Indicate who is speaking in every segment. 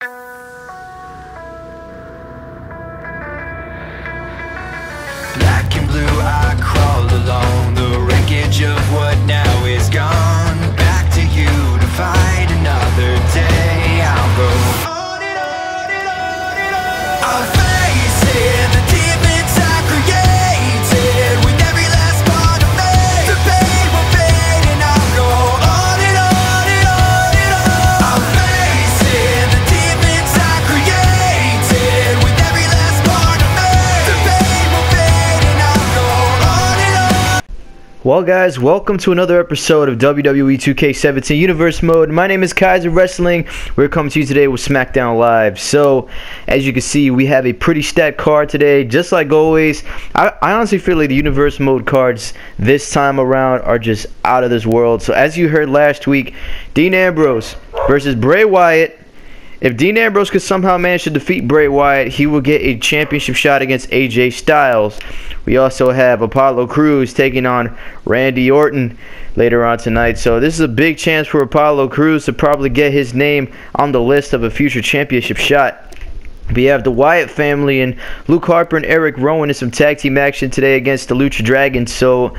Speaker 1: Black and blue, I crawl along the wreckage of what now is gone. Back to you to fight another day. I'll go on and on and on and on. I'll face it, the demons I created with every last part of me. The pain will fade and I'll go on and on and on and on. I'll face it, the demons I created with every last part of me. The pain will fade and I'll go on and on.
Speaker 2: Well guys, welcome to another episode of WWE 2k17 Universe Mode. My name is Kaisah Wrestling. We're coming to you today with SmackDown Live. So, as you can see, we have a pretty stacked card today. Just like always, I honestly feel like the Universe Mode cards this time around are just out of this world. So, as you heard last week, Dean Ambrose versus Bray Wyatt. If Dean Ambrose could somehow manage to defeat Bray Wyatt, he will get a championship shot against AJ Styles. We also have Apollo Crews taking on Randy Orton later on tonight. So this is a big chance for Apollo Crews to probably get his name on the list of a future championship shot. We have the Wyatt family and Luke Harper and Eric Rowan in some tag team action today against the Lucha Dragons. So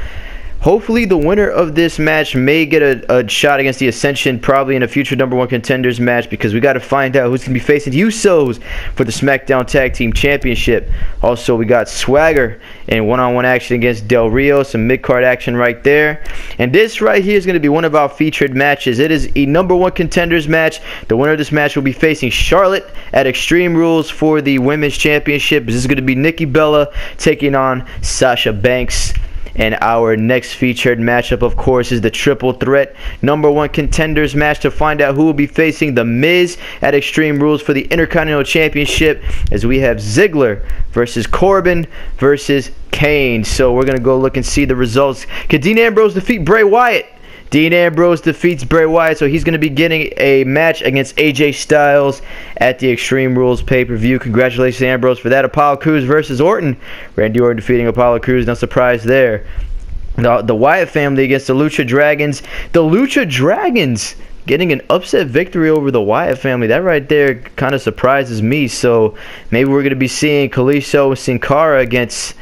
Speaker 2: hopefully the winner of this match may get a shot against the Ascension, probably in a future #1 contenders match, because we got to find out who's going to be facing the Usos for the SmackDown Tag Team Championship. Also, we got Swagger in one-on-one action against Del Rio, some mid-card action right there. And this right here is going to be one of our featured matches. It is a #1 contenders match. The winner of this match will be facing Charlotte at Extreme Rules for the Women's Championship. This is going to be Nikki Bella taking on Sasha Banks. And our next featured matchup, of course, is the triple threat #1 contenders match to find out who will be facing The Miz at Extreme Rules for the Intercontinental Championship, as we have Ziggler versus Corbin versus Kane. So we're going to go look and see the results. Can Dean Ambrose defeat Bray Wyatt? Dean Ambrose defeats Bray Wyatt, so he's going to be getting a match against AJ Styles at the Extreme Rules pay-per-view. Congratulations, Ambrose, for that. Apollo Crews versus Orton. Randy Orton defeating Apollo Crews, no surprise there. The Wyatt family against the Lucha Dragons. The Lucha Dragons getting an upset victory over the Wyatt family. That right there kind of surprises me. So maybe we're going to be seeing Kaisah and Sin Cara against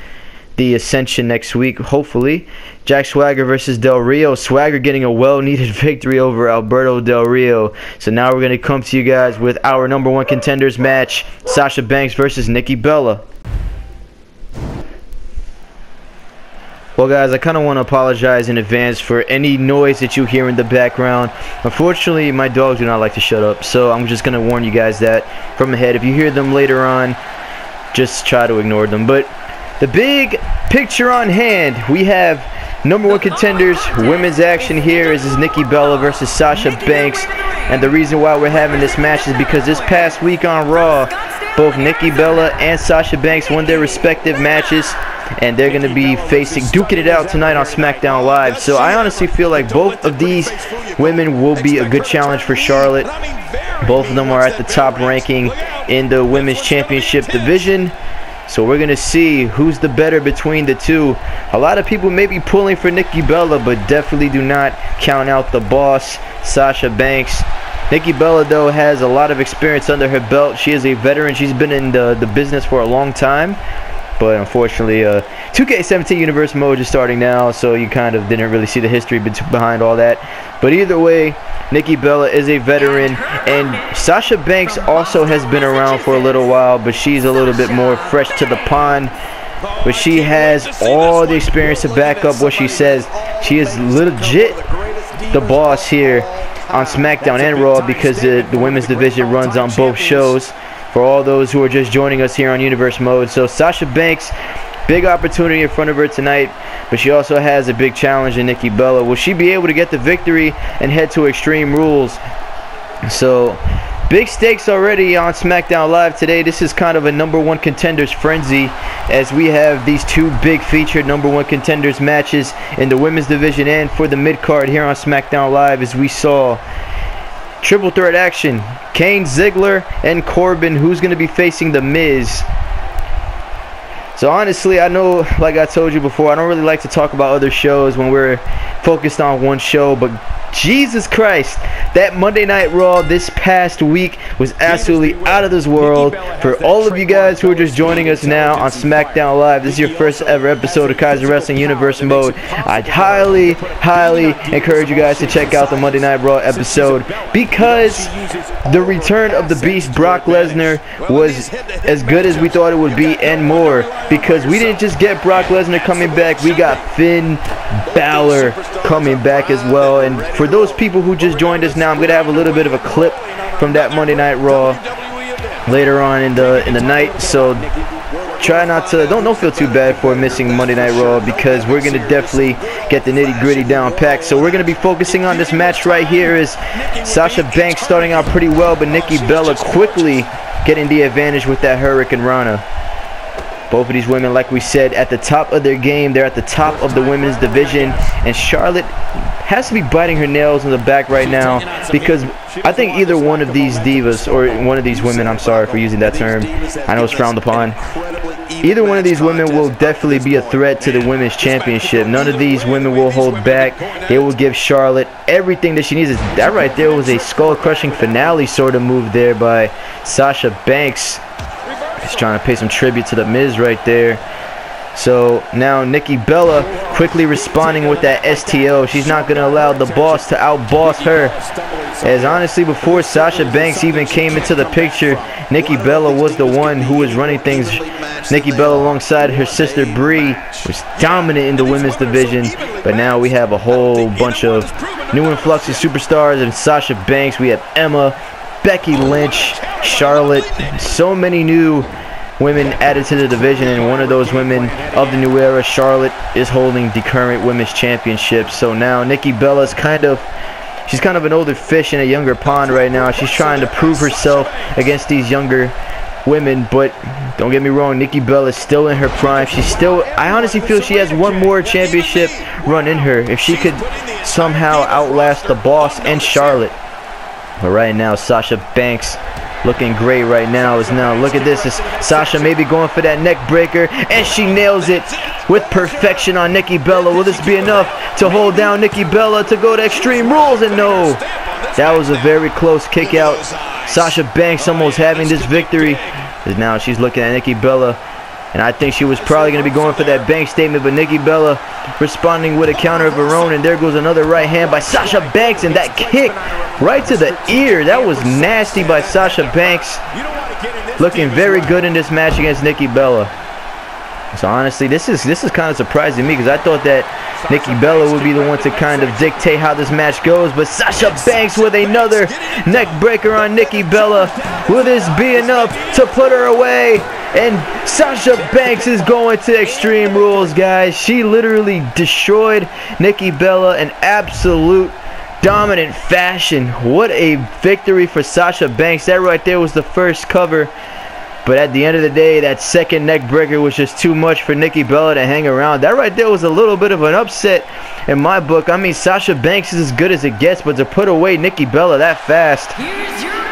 Speaker 2: the Ascension next week, hopefully. Jack Swagger versus Del Rio. Swagger getting a well-needed victory over Alberto Del Rio. So now we're going to come to you guys with our #1 contenders match, Sasha Banks versus Nikki Bella. Well guys, I kind of want to apologize in advance for any noise that you hear in the background. Unfortunately, my dogs do not like to shut up, so I'm just going to warn you guys that from ahead. If you hear them later on, just try to ignore them. But the big picture on hand, we have #1 contenders women's action here. Is Nikki Bella versus Sasha Banks. And the reason why we're having this match is because this past week on Raw, both Nikki Bella and Sasha Banks won their respective matches, and they're going to be duking it out tonight on SmackDown Live. So I honestly feel like both of these women will be a good challenge for Charlotte. Both of them are at the top ranking in the Women's Championship division. So we're going to see who's the better between the two. A lot of people may be pulling for Nikki Bella, but definitely do not count out the boss, Sasha Banks. Nikki Bella, though, has a lot of experience under her belt. She is a veteran. She's been in the business for a long time. But unfortunately, 2k17 Universe Mode is starting now, so you kind of didn't really see the history behind all that. But either way, Nikki Bella is a veteran, and Sasha Banks also has been around for a little while, but she's a little bit more fresh to the pond. But she has all the experience to back up what she says. She is legit the boss here on SmackDown and Raw, because the women's division runs on both shows. For all those who are just joining us here on Universe Mode. So Sasha Banks, big opportunity in front of her tonight, but she also has a big challenge in Nikki Bella. Will she be able to get the victory and head to Extreme Rules? So big stakes already on SmackDown Live today. This is kind of a #1 contenders frenzy, as we have these two big featured #1 contenders matches in the women's division and for the mid-card here on SmackDown Live, as we saw triple threat action. Kane, Ziggler, and Corbin. Who's going to be facing The Miz? So honestly, I know, like I told you before, I don't really like to talk about other shows when we're focused on one show, but Jesus Christ, that Monday Night Raw this past week was absolutely out of this world. For all of you guys who are just joining us now on SmackDown Live, this is your first ever episode of Kaisah Wrestling Universe Mode. I highly encourage you guys to check out the Monday Night Raw episode, because the return of the Beast Brock Lesnar was as good as we thought it would be, and more, because we didn't just get Brock Lesnar coming back, we got Finn Balor coming back as well. And for those people who just joined us now, I'm gonna have a little bit of a clip from that Monday Night Raw later on in the night, so try not to don't feel too bad for missing Monday Night Raw, because we're gonna definitely get the nitty-gritty down packed. So we're gonna be focusing on this match right here. Is Sasha Banks starting out pretty well, but Nikki Bella quickly getting the advantage with that Hurricane Rana. Both of these women, like we said, at the top of their game. They're at the top of the women's division, and Charlotte has to be biting her nails in the back right now, because I think either one of these divas, or one of these women, I'm sorry for using that term, I know it's frowned upon, either one of these women will definitely be a threat to the women's championship. None of these women will hold back. They will give Charlotte everything that she needs. That right there was a skull-crushing finale sort of move there by Sasha Banks. Just trying to pay some tribute to the Miz right there. So now Nikki Bella quickly responding with that STO. She's not going to allow the boss to outboss her. As honestly, before Sasha Banks even came into the picture, Nikki Bella was the one who was running things. Nikki Bella, alongside her sister Brie, was dominant in the women's division. But now we have a whole bunch of new influx of superstars. And Sasha Banks, we have Emma, Becky Lynch, Charlotte, so many new women added to the division, and one of those women of the new era, Charlotte, is holding the current women's championship. So now Nikki Bella's she's kind of an older fish in a younger pond right now. She's trying to prove herself against these younger women, but don't get me wrong, Nikki Bella is still in her prime. I honestly feel she has one more championship run in her if she could somehow outlast the boss and Charlotte. But right now, Sasha Banks looking great right now. Look at this. Is Sasha maybe going for that neck breaker, and she nails it with perfection on Nikki Bella. Will this be enough to hold down Nikki Bella to go to Extreme Rules? And no, that was a very close kick out. Sasha Banks almost having this victory, as now she's looking at Nikki Bella, and I think she was probably going to be going for that bank statement, but Nikki Bella responding with a counter of her own, and there goes another right hand by Sasha Banks, and that kick right to the ear. That was nasty by Sasha Banks. Looking very good in this match against Nikki Bella. So honestly, this is kind of surprising me, because I thought that Nikki Bella would be the one to kind of dictate how this match goes, but Sasha Banks with another neck breaker on Nikki Bella. Will this be enough to put her away? And Sasha Banks is going to Extreme Rules, guys. She literally destroyed Nikki Bella in absolute dominant fashion. What a victory for Sasha Banks. That right there was the first cover. But at the end of the day, that second neck breaker was just too much for Nikki Bella to hang around. That right there was a little bit of an upset in my book. I mean, Sasha Banks is as good as it gets, but to put away Nikki Bella that fast.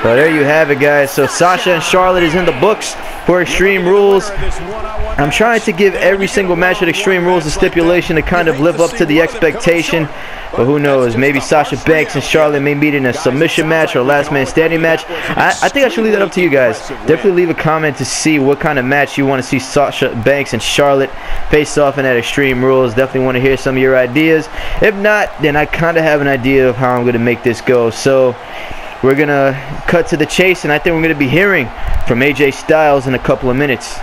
Speaker 2: But there you have it, guys. So Sasha and Charlotte is in the books for Extreme Rules. I'm trying to give every single match at Extreme Rules a stipulation to kind of live up to the expectation. But who knows, maybe Sasha Banks and Charlotte may meet in a submission match or a last man standing match. I think I should leave that up to you guys. Definitely leave a comment to see what kind of match you want to see Sasha Banks and Charlotte face off in at Extreme Rules. Definitely want to hear some of your ideas. If not, then I kind of have an idea of how I'm going to make this go. So we're going to cut to the chase, and I think we're going to be hearing from AJ Styles in a couple of minutes.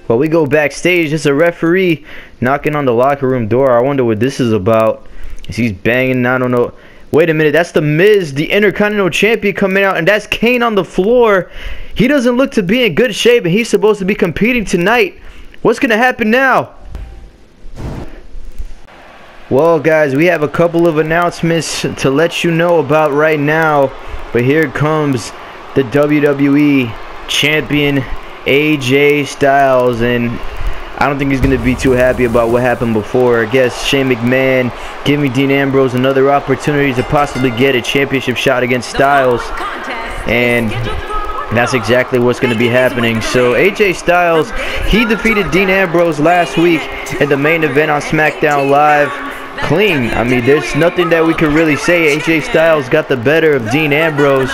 Speaker 2: Well, we go backstage. There's a referee knocking on the locker room door. I wonder what this is about. He's banging, I don't know. Wait a minute, that's the Miz, the Intercontinental Champion, coming out, and that's Kane on the floor. He doesn't look to be in good shape, and he's supposed to be competing tonight. What's going to happen now? Well, guys, we have a couple of announcements to let you know about right now. But here comes the WWE Champion, AJ Styles, and I don't think he's going to be too happy about what happened before. I guess Shane McMahon giving Dean Ambrose another opportunity to possibly get a championship shot against Styles. And And that's exactly what's going to be happening. So AJ Styles, he defeated Dean Ambrose last week in the main event on SmackDown Live. Clean. I mean, there's nothing that we could really say. AJ Styles got the better of Dean Ambrose.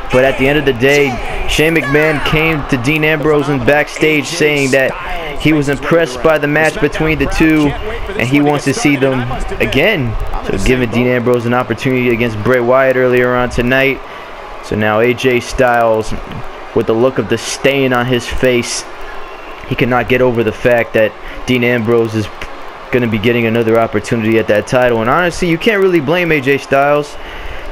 Speaker 2: But at the end of the day, Shane McMahon came to Dean Ambrose in backstage saying that he was impressed by the match between the two and he wants to see them again. So giving Dean Ambrose an opportunity against Bray Wyatt earlier on tonight. So now AJ Styles, with the look of disdain on his face, he cannot get over the fact that Dean Ambrose is going to be getting another opportunity at that title. And honestly, you can't really blame AJ Styles.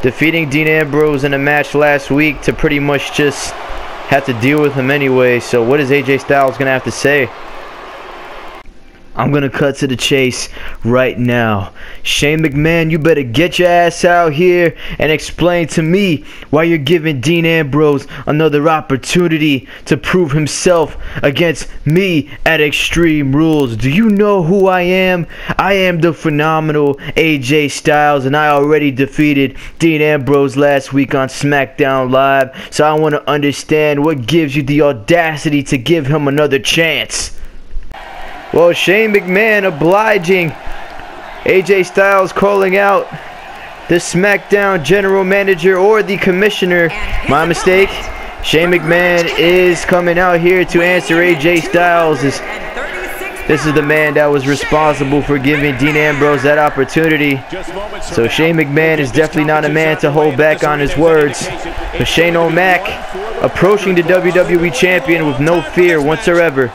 Speaker 2: Defeating Dean Ambrose in a match last week to pretty much just have to deal with him anyway. So what is AJ Styles going to have to say? I'm going to cut to the chase right now. Shane McMahon, you better get your ass out here and explain to me why you're giving Dean Ambrose another opportunity to prove himself against me at Extreme Rules. Do you know who I am? I am the phenomenal AJ Styles, and I already defeated Dean Ambrose last week on SmackDown Live. So I want to understand what gives you the audacity to give him another chance. Well, Shane McMahon obliging AJ Styles, calling out the SmackDown general manager or the commissioner. My mistake. Shane McMahon is coming out here to answer AJ Styles. This is the man that was responsible for giving Dean Ambrose that opportunity. So Shane McMahon is definitely not a man to hold back on his words. But Shane O'Mac approaching the WWE champion with no fear whatsoever.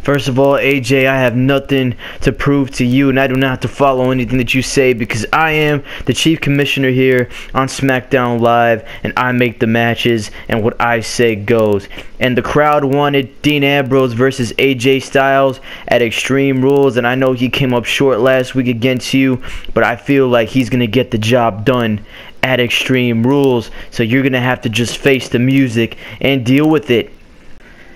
Speaker 2: First of all, AJ, I have nothing to prove to you, and I do not have to follow anything that you say because I am the chief commissioner here on SmackDown Live, and I make the matches, and what I say goes. And the crowd wanted Dean Ambrose versus AJ Styles at Extreme Rules, and I know he came up short last week against you, but I feel like he's going to get the job done at Extreme Rules, so you're going to have to just face the music and deal with it.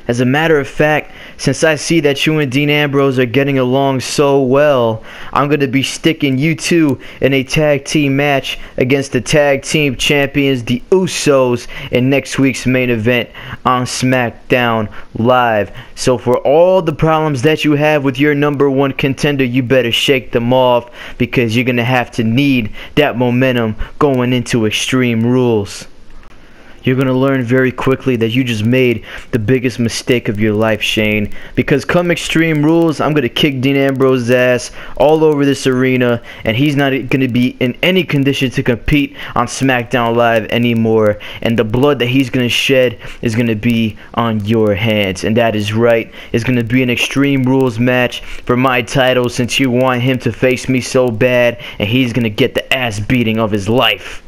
Speaker 2: As a matter of fact, since I see that you and Dean Ambrose are getting along so well, I'm going to be sticking you two in a tag team match against the tag team champions, the Usos, in next week's main event on SmackDown Live. So for all the problems that you have with your #1 contender, you better shake them off because you're going to have to need that momentum going into Extreme Rules. You're going to learn very quickly that you just made the biggest mistake of your life, Shane. Because come Extreme Rules, I'm going to kick Dean Ambrose's ass all over this arena. And he's not going to be in any condition to compete on SmackDown Live anymore. And the blood that he's going to shed is going to be on your hands. And that is right. It's going to be an Extreme Rules match for my title since you want him to face me so bad. And he's going to get the ass beating of his life.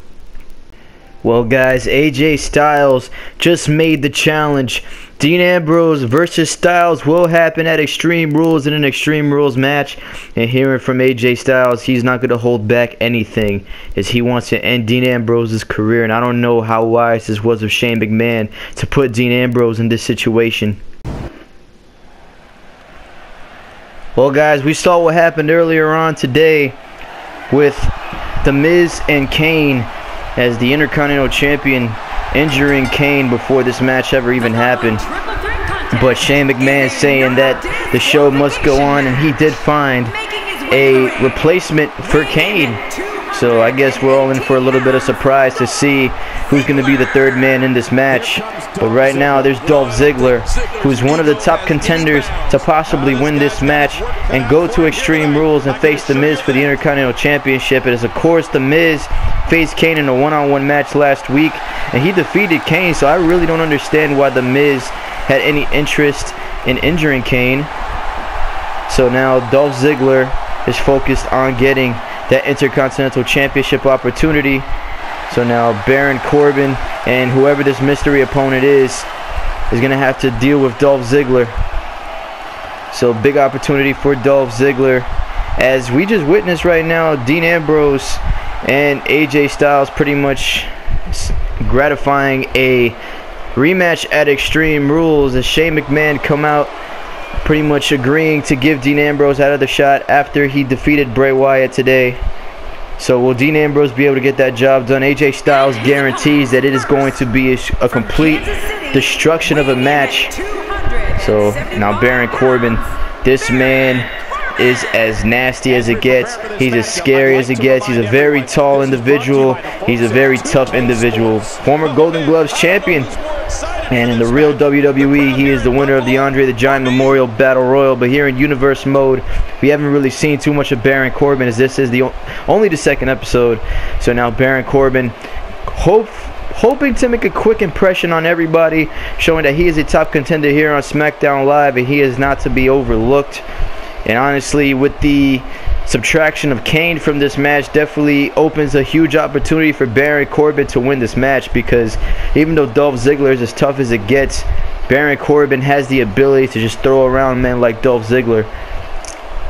Speaker 2: Well guys, AJ Styles just made the challenge. Dean Ambrose versus Styles will happen at Extreme Rules in an Extreme Rules match. And hearing from AJ Styles, he's not going to hold back anything as he wants to end Dean Ambrose's career. And I don't know how wise this was of Shane McMahon to put Dean Ambrose in this situation. Well guys, we saw what happened earlier on today with The Miz and Kane, as the Intercontinental Champion injuring Kane before this match ever even happened. But Shane McMahon saying that the show must go on, and he did find a replacement for Kane. So I guess we're all in for a little bit of surprise to see who's going to be the third man in this match. But right now there's Dolph Ziggler, who's one of the top contenders to possibly win this match and go to Extreme Rules and face The Miz for the Intercontinental Championship. It is of course The Miz faced Kane in a one-on-one match last week, and he defeated Kane, so I really don't understand why The Miz had any interest in injuring Kane. So now Dolph Ziggler is focused on getting that Intercontinental Championship opportunity. So now Baron Corbin and whoever this mystery opponent is going to have to deal with Dolph Ziggler. So big opportunity for Dolph Ziggler, as we just witnessed right now Dean Ambrose and AJ Styles pretty much gratifying a rematch at Extreme Rules, as Shane McMahon come out pretty much agreeing to give Dean Ambrose another shot after he defeated Bray Wyatt today. So will Dean Ambrose be able to get that job done? AJ Styles guarantees that it is going to be a complete destruction of a match. So now Baron Corbin, this man is as nasty as it gets. He's as scary as it gets. He's a very tall individual. He's a very tough individual. Former Golden Gloves champion. And in the real WWE, he is the winner of the Andre the Giant Memorial Battle Royal. But here in Universe mode, we haven't really seen too much of Baron Corbin, as this is only the second episode. So now Baron Corbin, hoping to make a quick impression on everybody, showing that he is a top contender here on SmackDown Live, and he is not to be overlooked. And honestly, with the subtraction of Kane from this match, definitely opens a huge opportunity for Baron Corbin to win this match, because even though Dolph Ziggler is as tough as it gets, Baron Corbin has the ability to just throw around men like Dolph Ziggler.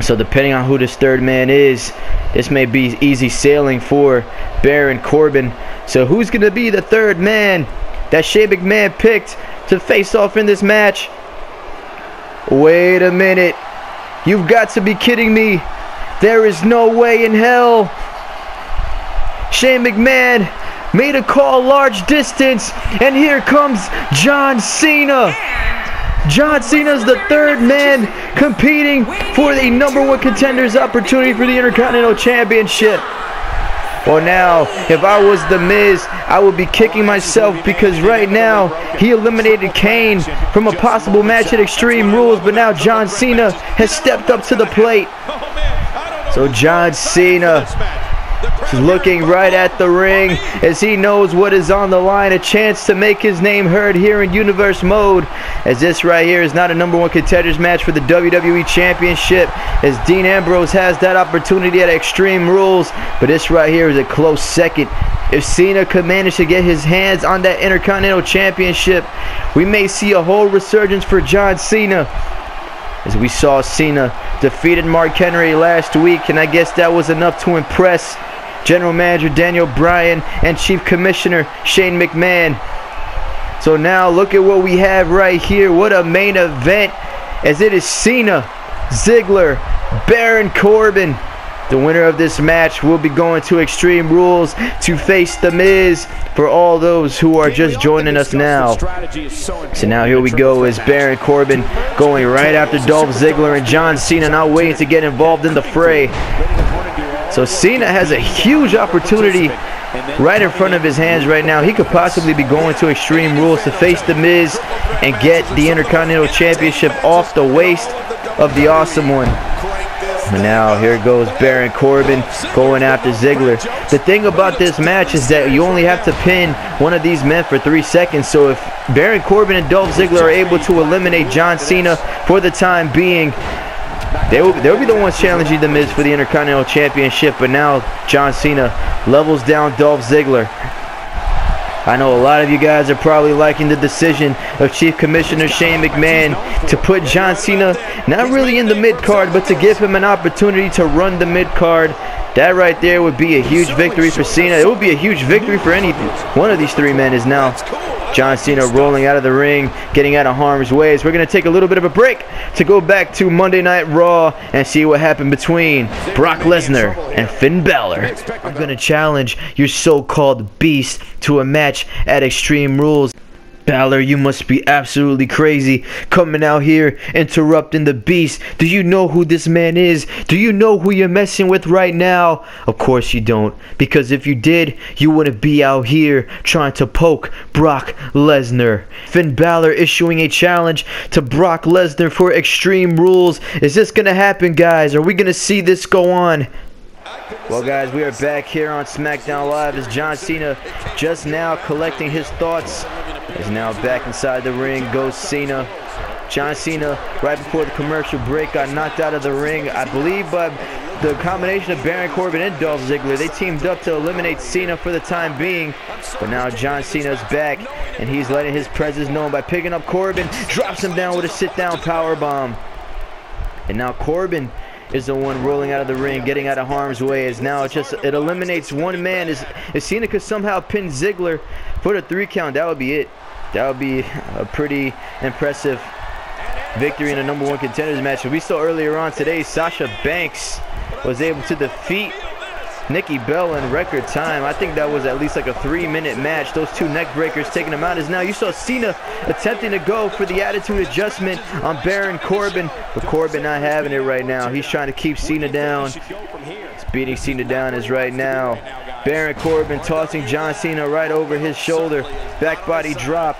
Speaker 2: So depending on who this third man is, this may be easy sailing for Baron Corbin. So who's going to be the third man that Shane McMahon picked to face off in this match? Wait a minute. You've got to be kidding me. There is no way in hell. Shane McMahon made a call large distance, and here comes John Cena. John Cena's the third man competing for the #1 contender's opportunity for the Intercontinental Championship. Well, now, if I was The Miz, I would be kicking myself, because right now, he eliminated Kane from a possible match at Extreme Rules, but now John Cena has stepped up to the plate. So John Cena is looking right at the ring as he knows what is on the line, a chance to make his name heard here in Universe mode, as this right here is not a #1 contenders match for the WWE Championship, as Dean Ambrose has that opportunity at Extreme Rules, but this right here is a close second. If Cena could manage to get his hands on that Intercontinental Championship, we may see a whole resurgence for John Cena, as we saw Cena defeated Mark Henry last week, and I guess that was enough to impress General Manager Daniel Bryan and Chief Commissioner Shane McMahon. So now look at what we have right here. What a main event, as it is Cena, Ziggler, Baron Corbin. The winner of this match will be going to Extreme Rules to face The Miz, for all those who are just joining us now. So now here we go, as Baron Corbin going right after Dolph Ziggler, and John Cena not waiting to get involved in the fray. So Cena has a huge opportunity right in front of his hands right now. He could possibly be going to Extreme Rules to face The Miz and get the Intercontinental Championship off the waist of the Awesome One. And now here goes Baron Corbin going after Ziggler. The thing about this match is that you only have to pin one of these men for 3 seconds. So if Baron Corbin and Dolph Ziggler are able to eliminate John Cena for the time being, they'll be the ones challenging The Miz for the Intercontinental Championship. But now John Cena levels down Dolph Ziggler. I know a lot of you guys are probably liking the decision of Chief Commissioner Shane McMahon to put John Cena not really in the mid-card, but to give him an opportunity to run the mid-card. That right there would be a huge victory for Cena. It would be a huge victory for any one of these three men. Is now John Cena rolling out of the ring, getting out of harm's way. So we're going to take a little bit of a break to go back to Monday Night Raw and see what happened between Brock Lesnar and Finn Balor. I'm going to challenge your so-called beast to a match at Extreme Rules. Balor, you must be absolutely crazy coming out here interrupting the beast. Do you know who this man is? Do you know who you're messing with right now? Of course you don't, because if you did, you wouldn't be out here trying to poke Brock Lesnar. Finn Balor issuing a challenge to Brock Lesnar for Extreme Rules. Is this gonna happen, guys? Are we gonna see this go on? Well, guys, we are back here on SmackDown Live as John Cena just now collecting his thoughts. Is now back inside the ring. Goes Cena. John Cena, right before the commercial break, got knocked out of the ring, I believe, by the combination of Baron Corbin and Dolph Ziggler. They teamed up to eliminate Cena for the time being. But now John Cena's back, and he's letting his presence known by picking up Corbin. Drops him down with a sit-down powerbomb. And now Corbin is the one rolling out of the ring, getting out of harm's way, as now it eliminates one man. If Cena could somehow pin Ziggler for the 3 count, that would be it. That would be a pretty impressive victory in a #1 contenders match. We saw earlier on today, Sasha Banks was able to defeat Nikki Bella in record time. I think that was at least like a 3-minute match. Those two neck breakers taking him out. As now you saw Cena attempting to go for the attitude adjustment on Baron Corbin, but Corbin not having it right now. He's trying to keep Cena down. He's beating Cena down as right now. Baron Corbin tossing John Cena right over his shoulder. Back body drop.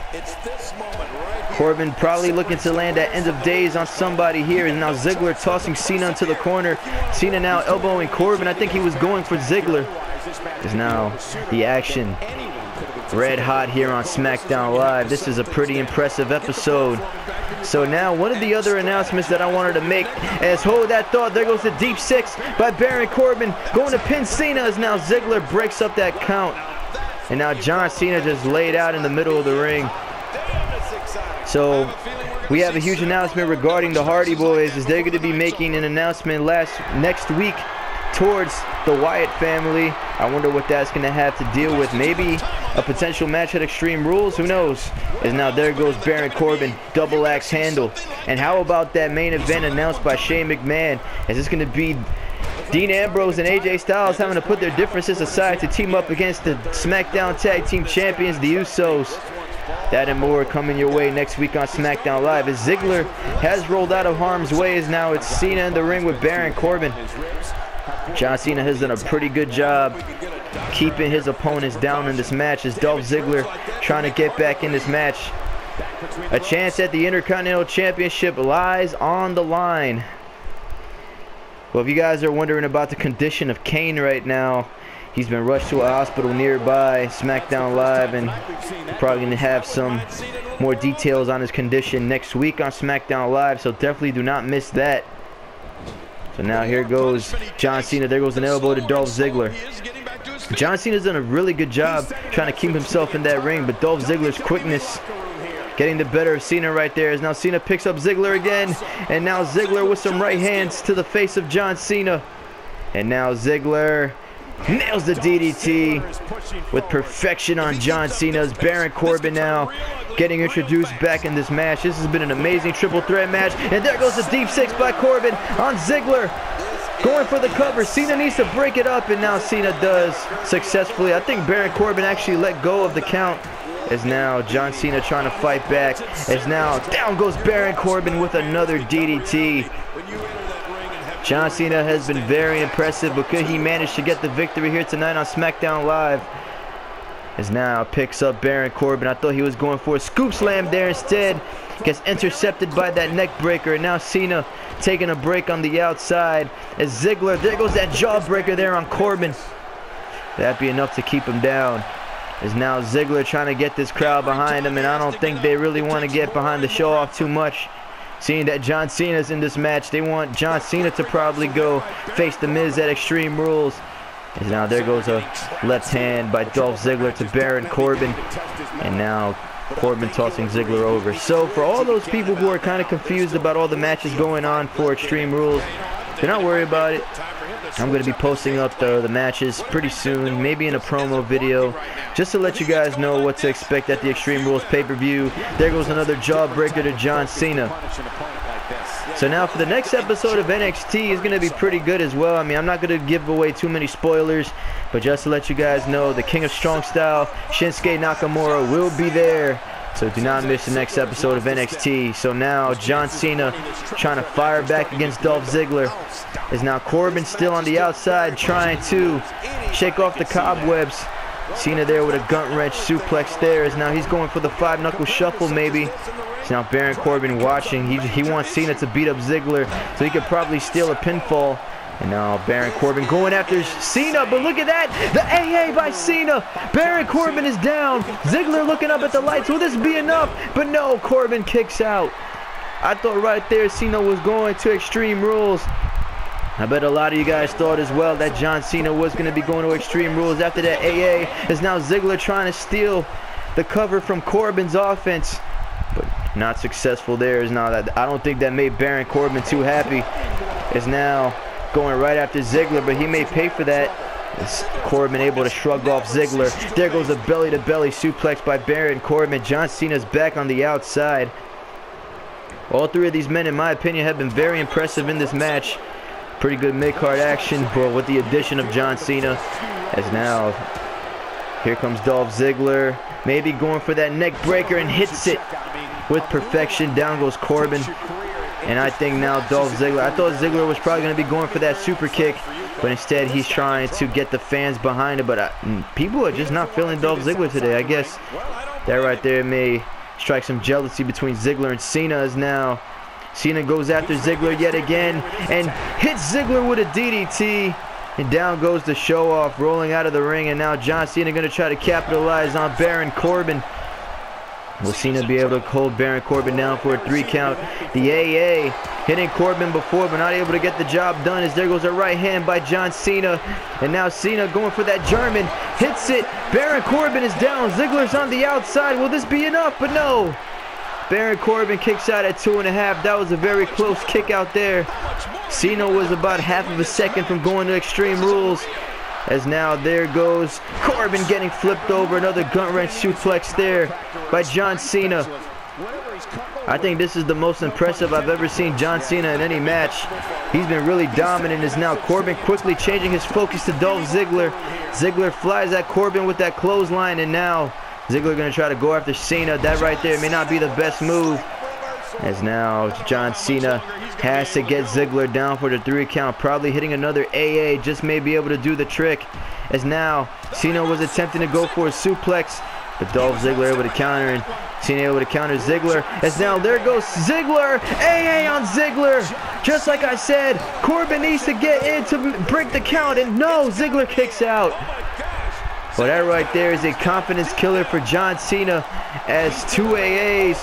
Speaker 2: Corbin probably looking to land that end of days on somebody here. And now Ziggler tossing Cena into the corner. Cena now elbowing Corbin. I think he was going for Ziggler. Is now the action red hot here on SmackDown Live. This is a pretty impressive episode. So now one of the other announcements that I wanted to make is hold that thought. There goes the deep six by Baron Corbin. Going to pin Cena as now Ziggler breaks up that count. And now John Cena just laid out in the middle of the ring. So we have a huge announcement regarding the Hardy Boys, as they're going to be making an announcement next week towards the Wyatt family. I wonder what that's going to have to deal with. Maybe a potential match at Extreme Rules. Who knows? As now there goes Baron Corbin, double axe handle. And how about that main event announced by Shane McMahon? Is this going to be Dean Ambrose and AJ Styles having to put their differences aside to team up against the SmackDown Tag Team Champions, the Usos? That and more coming your way next week on SmackDown Live. As Ziggler has rolled out of harm's way, as now it's Cena in the ring with Baron Corbin. John Cena has done a pretty good job keeping his opponents down in this match, as Dolph Ziggler trying to get back in this match. A chance at the Intercontinental Championship lies on the line. Well, if you guys are wondering about the condition of Kane right now, he's been rushed to a hospital nearby. SmackDown Live, and probably going to have some more details on his condition next week on SmackDown Live, so definitely do not miss that. So now here goes John Cena. There goes an elbow to Dolph Ziggler. John Cena's done a really good job trying to keep himself in that ring, but Dolph Ziggler's quickness getting the better of Cena right there. As now Cena picks up Ziggler again, and now Ziggler with some right hands to the face of John Cena. And now Ziggler nails the DDT with perfection on John Cena's Baron Corbin now getting introduced back in this match. This has been an amazing triple threat match. And there goes the deep six by Corbin on Ziggler. Going for the cover. Cena needs to break it up, and now Cena does successfully. I think Baron Corbin actually let go of the count. As now John Cena trying to fight back. As now down goes Baron Corbin with another DDT. John Cena has been very impressive, but could he manage to get the victory here tonight on SmackDown Live? As now picks up Baron Corbin. I thought he was going for a scoop slam there. Instead gets intercepted by that neck breaker. And now Cena taking a break on the outside. As Ziggler, there goes that jawbreaker there on Corbin. That'd be enough to keep him down. As now Ziggler trying to get this crowd behind him, and I don't think they really want to get behind the show off too much. Seeing that John Cena's in this match, they want John Cena to probably go face The Miz at Extreme Rules. And now there goes a left hand by Dolph Ziggler to Baron Corbin. And now Corbin tossing Ziggler over. So for all those people who are kind of confused about all the matches going on for Extreme Rules, do not worry about it. I'm going to be posting up the matches pretty soon, maybe in a promo video, just to let you guys know what to expect at the Extreme Rules pay-per-view. There goes another jawbreaker to John Cena. So now for the next episode of NXT is going to be pretty good as well. I mean, I'm not going to give away too many spoilers, but just to let you guys know, the King of Strong Style, Shinsuke Nakamura, will be there. So do not miss the next episode of NXT. So now John Cena trying to fire back against Dolph Ziggler. Is now Corbin still on the outside trying to shake off the cobwebs. Cena there with a gut wrench suplex there. Is now he's going for the 5-knuckle shuffle maybe. So now Baron Corbin watching. He wants Cena to beat up Ziggler so he could probably steal a pinfall. And now Baron Corbin going after Cena, but look at that! The AA by Cena! Baron Corbin is down! Ziggler looking up at the lights. Will this be enough? But no, Corbin kicks out. I thought right there Cena was going to Extreme Rules. I bet a lot of you guys thought as well that John Cena was going to be going to Extreme Rules after that AA. Is now Ziggler trying to steal the cover from Corbin's offense, but not successful there. Is now that I don't think that made Baron Corbin too happy. Is now going right after Ziggler, but he may pay for that. Is Corbin able to shrug off Ziggler? There goes a belly-to-belly suplex by Baron Corbin. John Cena's back on the outside. All three of these men, in my opinion, have been very impressive in this match. Pretty good mid-card action, but with the addition of John Cena, as now here comes Dolph Ziggler, maybe going for that neck breaker and hits it with perfection. Down goes Corbin, and I think now Dolph Ziggler, I thought Ziggler was probably going to be going for that super kick, but instead he's trying to get the fans behind it. But people are just not feeling Dolph Ziggler today. I guess that right there may strike some jealousy between Ziggler and Cena, as now Cena goes after Ziggler yet again and hits Ziggler with a DDT. And down goes the show off, rolling out of the ring. And now John Cena going to try to capitalize on Baron Corbin. Will Cena be able to hold Baron Corbin down for a 3 count? The AA hitting Corbin before, but not able to get the job done, as there goes a right hand by John Cena. And now Cena going for that German, hits it. Baron Corbin is down. Ziggler's on the outside. Will this be enough? But no. Baron Corbin kicks out at 2.5. That was a very close kick out there. Cena was about half of a second from going to Extreme Rules, as now there goes Corbin getting flipped over. Another gut wrench suplex there by John Cena. I think this is the most impressive I've ever seen John Cena in any match. He's been really dominant, as now Corbin quickly changing his focus to Dolph Ziggler. Ziggler flies at Corbin with that clothesline, and now Ziggler going to try to go after Cena. That right there may not be the best move, as now John Cena has to get Ziggler down for the 3 count. Probably hitting another AA, just may be able to do the trick, as now Cena was attempting to go for a suplex, but Dolph Ziggler able to counter, and Cena able to counter Ziggler, as now there goes Ziggler. AA on Ziggler. Just like I said, Corbin needs to get in to break the count, and no, Ziggler kicks out. Well, that right there is a confidence killer for John Cena, as 2 AAs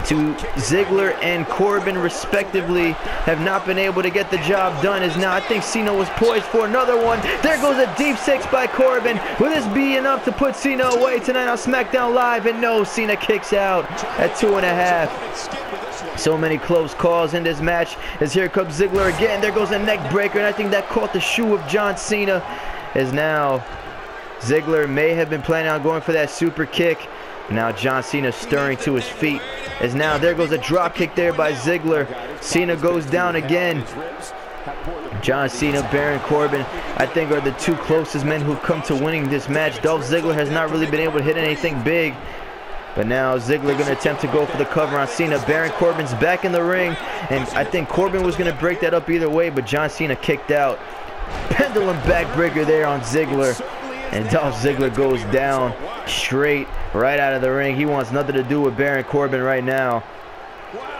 Speaker 2: to Ziggler and Corbin respectively have not been able to get the job done. As now I think Cena was poised for another one. There goes a deep 6 by Corbin. Will this be enough to put Cena away tonight on SmackDown Live? And no, Cena kicks out at 2.5. So many close calls in this match, as here comes Ziggler again. There goes a neck breaker, and I think that caught the shoe of John Cena, as now Ziggler may have been planning on going for that super kick. Now John Cena stirring to his feet, as now there goes a drop kick there by Ziggler. Cena goes down again. John Cena, Baron Corbin, I think are the 2 closest men who've come to winning this match. Dolph Ziggler has not really been able to hit anything big, but now Ziggler going to attempt to go for the cover on Cena. Baron Corbin's back in the ring, and I think Corbin was going to break that up either way, but John Cena kicked out. Pendulum backbreaker there on Ziggler, and Dolph Ziggler goes down straight right out of the ring. He wants nothing to do with Baron Corbin right now.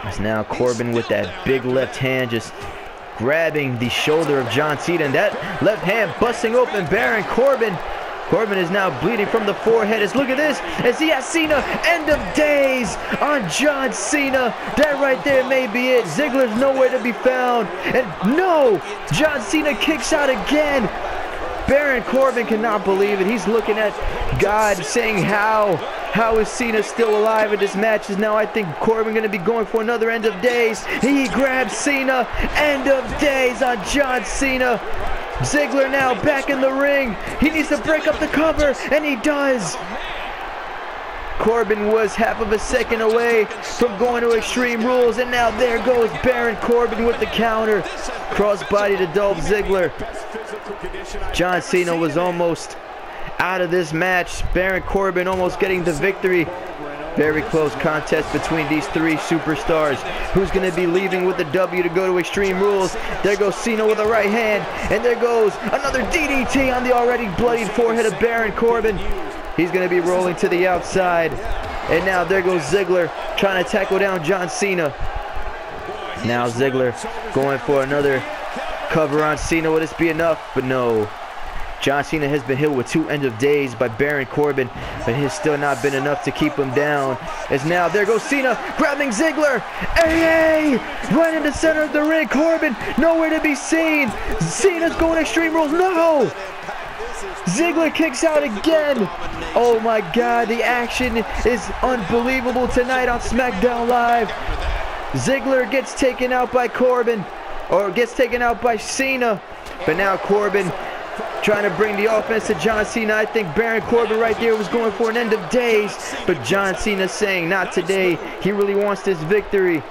Speaker 2: It's now Corbin with that big left hand just grabbing the shoulder of John Cena, and that left hand busting open Baron Corbin. Corbin is now bleeding from the forehead. As look at this, as he has Cena, end of days on John Cena. That right there may be it. Ziggler's nowhere to be found, and no, John Cena kicks out again. Baron Corbin cannot believe it. He's looking at God, saying, how is Cena still alive in this match? Is now I think Corbin going to be going for another end of days. He grabs Cena. End of days on John Cena. Ziggler now back in the ring. He needs to break up the cover, and he does. Corbin was half of a second away from going to Extreme Rules, and now there goes Baron Corbin with the counter. Crossbody to Dolph Ziggler. John Cena was almost out of this match. Baron Corbin almost getting the victory. Very close contest between these 3 superstars. Who's going to be leaving with the W to go to Extreme Rules? There goes Cena with a right hand, and there goes another DDT on the already bloodied forehead of Baron Corbin. He's going to be rolling to the outside, and now there goes Ziggler trying to tackle down John Cena. Now Ziggler going for another cover on Cena. Will this be enough? But no. John Cena has been hit with 2 end of days by Baron Corbin, but it has still not been enough to keep him down. As now there goes Cena grabbing Ziggler. AA right in the center of the ring. Corbin nowhere to be seen. Cena's going Extreme Rules. No! Ziggler kicks out again. Oh my God, the action is unbelievable tonight on SmackDown Live. Ziggler gets taken out by Corbin, or gets taken out by Cena, but now Corbin trying to bring the offense to John Cena. I think Baron Corbin right there was going for an end of days, but John Cena saying not today. He really wants this victory.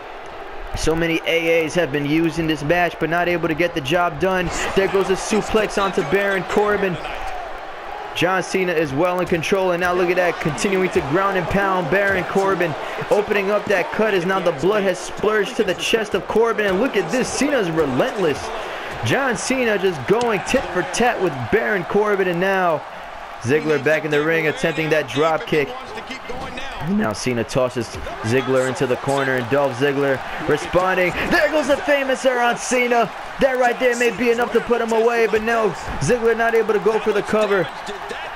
Speaker 2: So many AAs have been used in this match, but not able to get the job done. There goes a suplex onto Baron Corbin. John Cena is well in control, and now look at that, continuing to ground and pound Baron Corbin, opening up that cut as now the blood has splurged to the chest of Corbin, and look at this, Cena's relentless. John Cena just going tit for tat with Baron Corbin, and now Ziggler back in the ring attempting that drop kick. And now Cena tosses Ziggler into the corner, and Dolph Ziggler responding. There goes the famous on Cena. That right there may be enough to put him away, but no, Ziggler not able to go for the cover.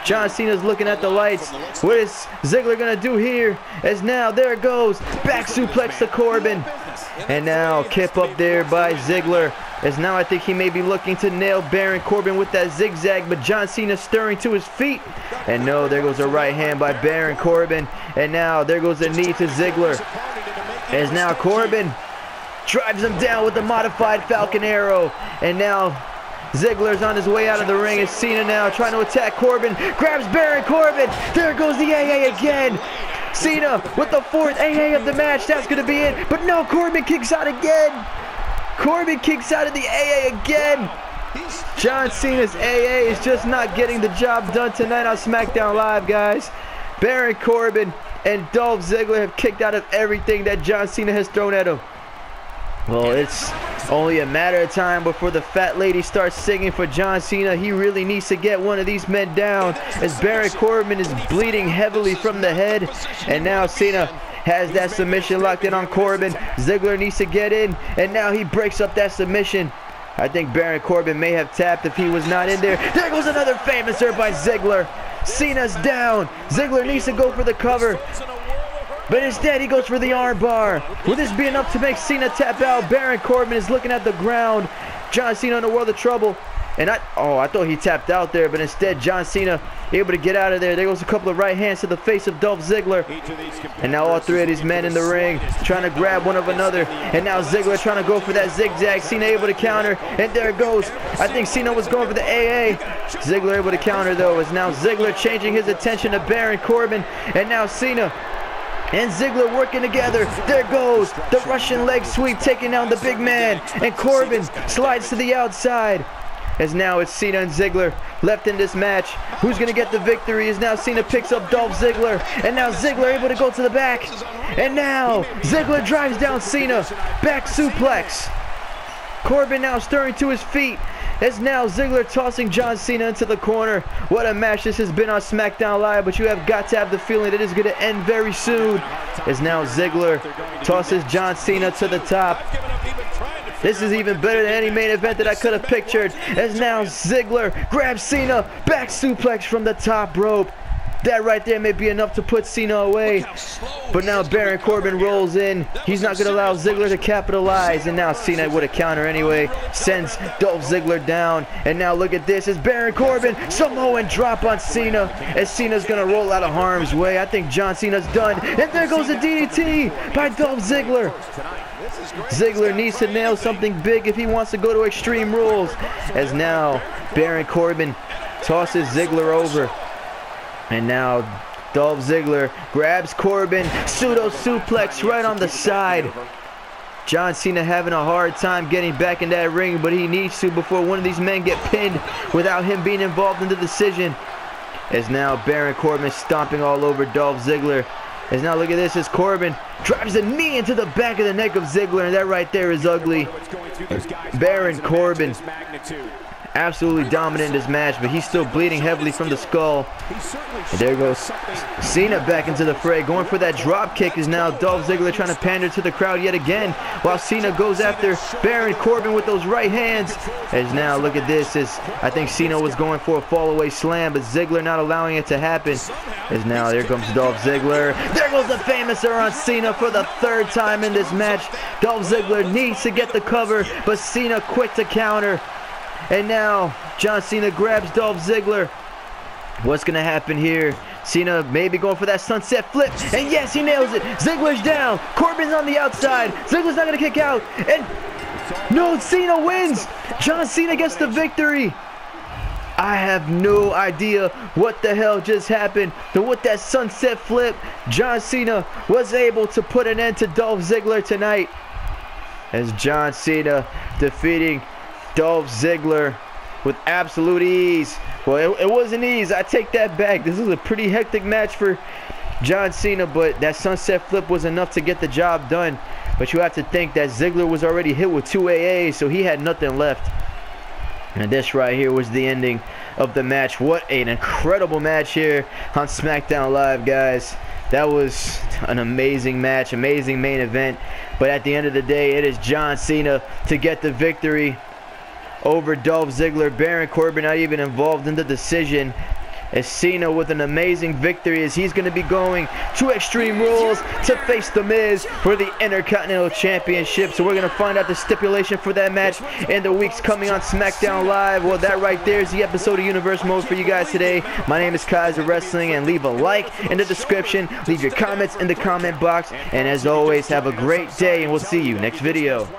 Speaker 2: John Cena's looking at the lights. What is Ziggler gonna do here? As now, there it goes, back suplex to Corbin. And now Kip up there by Ziggler. As now I think he may be looking to nail Baron Corbin with that zigzag, but John Cena stirring to his feet. And no, there goes a right hand by Baron Corbin. And now there goes a knee to Ziggler. As now Corbin drives him down with the modified Falcon Arrow. And now Ziggler's on his way out of the ring. As Cena now trying to attack Corbin, grabs Baron Corbin. There goes the AA again. Cena with the 4th AA of the match. That's going to be it. But no, Corbin kicks out again. Corbin kicks out of the AA again. John Cena's AA is just not getting the job done tonight on SmackDown Live, guys. Baron Corbin and Dolph Ziggler have kicked out of everything that John Cena has thrown at him. Well, it's only a matter of time before the fat lady starts singing for John Cena. He really needs to get one of these men down, as Baron Corbin is bleeding heavily from the head. And now Cena has that submission locked in on Corbin. Ziggler needs to get in, and now he breaks up that submission. I think Baron Corbin may have tapped if he was not in there. There goes another famouser by Ziggler. Cena's down. Ziggler needs to go for the cover, but instead he goes for the arm bar. Will this be enough to make Cena tap out? Baron Corbin is looking at the ground. John Cena in a world of trouble. And I thought he tapped out there, but instead John Cena able to get out of there. There goes a couple of right hands to the face of Dolph Ziggler. And now all 3 of these men in the ring trying to grab one of another. And now Ziggler trying to go for that zigzag. Cena able to counter, and there it goes. I think Cena was going for the AA. Ziggler able to counter though, as now Ziggler changing his attention to Baron Corbin. And now Cena and Ziggler working together. There goes the Russian leg sweep, taking down the big man. And Corbin slides to the outside. As now it's Cena and Ziggler left in this match. Who's going to get the victory? As now Cena picks up Dolph Ziggler. And now Ziggler able to go to the back. And now Ziggler drives down Cena. Back suplex. Corbin now stirring to his feet. As now Ziggler tossing John Cena into the corner. What a match this has been on SmackDown Live, but you have got to have the feeling that it is going to end very soon. As now Ziggler tosses John Cena to the top. This is even better than any main event that I could have pictured. As now Ziggler grabs Cena, back suplex from the top rope. That right there may be enough to put Cena away. But now Baron Corbin rolls in. He's not going to allow Ziggler to capitalize. And now Cena with a counter anyway sends Dolph Ziggler down. And now look at this as Baron Corbin Samoan drop on Cena. As Cena's going to roll out of harm's way. I think John Cena's done. And there goes the DDT by Dolph Ziggler. Ziggler needs to nail something big if he wants to go to Extreme Rules. As now Baron Corbin tosses Ziggler over. And now Dolph Ziggler grabs Corbin, pseudo suplex right on the side. John Cena having a hard time getting back in that ring, but he needs to before one of these men get pinned without him being involved in the decision. As now Baron Corbin stomping all over Dolph Ziggler. As now look at this as Corbin drives a knee into the back of the neck of Ziggler, and that right there is ugly. Baron Corbin absolutely dominant in this match, but he's still bleeding heavily from the skull. And there goes Cena back into the fray, going for that drop kick. Is now Dolph Ziggler trying to pander to the crowd yet again, while Cena goes after Baron Corbin with those right hands. As now look at this, as I think Cena was going for a fall away slam, but Ziggler not allowing it to happen. As now there comes Dolph Ziggler. There goes the famouser on Cena for the 3rd time in this match. Dolph Ziggler needs to get the cover, but Cena quick to counter. And now John Cena grabs Dolph Ziggler. What's going to happen here? Cena maybe going for that sunset flip. And yes, he nails it. Ziggler's down. Corbin's on the outside. Ziggler's not going to kick out. And no, Cena wins. John Cena gets the victory. I have no idea what the hell just happened. But with that sunset flip, John Cena was able to put an end to Dolph Ziggler tonight. as John Cena defeating Dolph Ziggler with absolute ease. Well, it wasn't ease. I take that back. This is a pretty hectic match for John Cena, but that sunset flip was enough to get the job done. But you have to think that Ziggler was already hit with 2 AAs, so he had nothing left. And this right here was the ending of the match. What an incredible match here on SmackDown Live, guys. That was an amazing match, amazing main event. But at the end of the day, it is John Cena to get the victory over Dolph Ziggler. Baron Corbin not even involved in the decision. As Cena with an amazing victory, as he's going to be going to Extreme Rules to face The Miz for the Intercontinental Championship. So we're going to find out the stipulation for that match in the weeks coming on SmackDown Live. Well, that right there is the episode of Universe Mode for you guys today. My name is Kaisah Wrestling, and leave a like in the description. Leave your comments in the comment box. And as always, have a great day, and we'll see you next video.